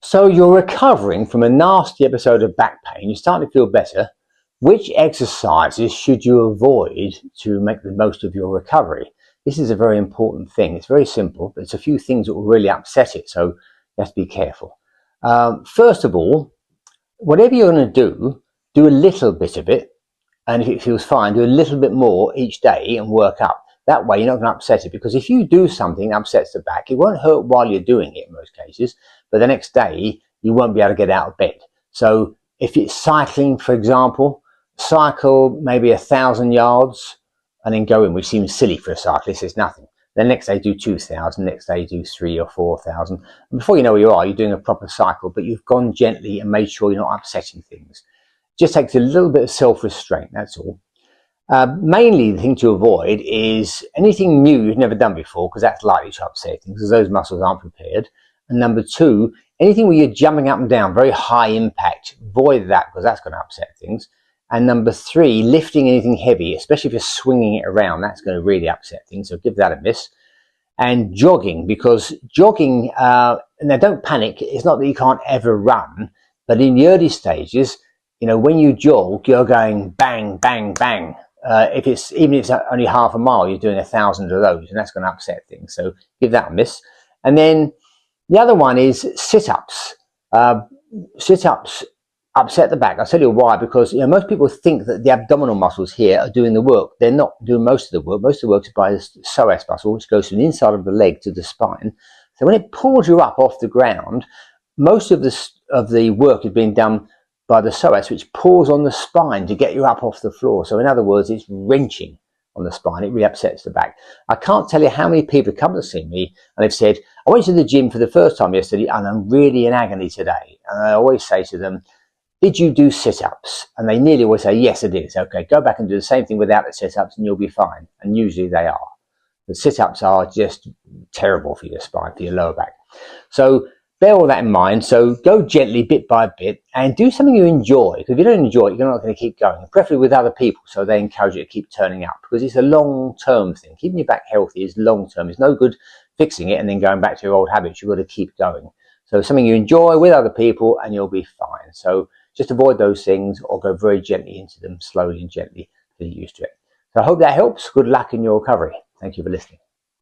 So you're recovering from a nasty episode of back pain, you're starting to feel better. Which exercises should you avoid to make the most of your recovery? This is a very important thing. It's very simple, but it's a few things that will really upset it, so you have to be careful. First of all, whatever you're going to do a little bit of it, and if it feels fine, do a little bit more each day and work up. That way you're not going to upset it, because if you do something that upsets the back, it won't hurt while you're doing it in most cases, but the next day you won't be able to get out of bed. So if it's cycling, for example, cycle maybe 1,000 yards and then go in, which seems silly for a cyclist, it's nothing. The next day do 2,000, next day do 3,000 or 4,000. And before you know where you are, you're doing a proper cycle, but you've gone gently and made sure you're not upsetting things. It just takes a little bit of self-restraint, that's all. Mainly the thing to avoid is anything new you've never done before, because that's likely to upset things, because those muscles aren't prepared. And number two, anything where you're jumping up and down, very high impact, avoid that, because that's going to upset things. And number three, lifting anything heavy, especially if you're swinging it around, that's going to really upset things, so give that a miss. And jogging, because jogging, now don't panic, it's not that you can't ever run, but in the early stages, you know, when you jog, you're going bang, bang, bang. Even if it's only half a mile, you're doing 1,000 of those, and that's going to upset things. So give that a miss. And then the other one is sit-ups. Sit-ups upset the back. I'll tell you why. Because most people think that the abdominal muscles here are doing the work. They're not doing most of the work. Most of the work is by the psoas muscle, which goes from the inside of the leg to the spine. So when it pulls you up off the ground, most of the work is being done by the psoas, which pulls on the spine to get you up off the floor. So in other words, it's wrenching on the spine. It really upsets the back. I can't tell you how many people have come to see me and they've said, I went to the gym for the first time yesterday and I'm really in agony today. And I always say to them, did you do sit-ups? And they nearly always say, yes, I did. It's okay, go back and do the same thing without the sit-ups and you'll be fine. And usually they are. The sit-ups are just terrible for your spine, for your lower back. So bear all that in mind. So go gently, bit by bit, and do something you enjoy. Because if you don't enjoy it, you're not going to keep going, preferably with other people, so they encourage you to keep turning up, because it's a long-term thing. Keeping your back healthy is long-term. It's no good fixing it and then going back to your old habits. You've got to keep going. So something you enjoy with other people and you'll be fine. So just avoid those things, or go very gently into them, slowly and gently, to get used to it. So I hope that helps. Good luck in your recovery. Thank you for listening.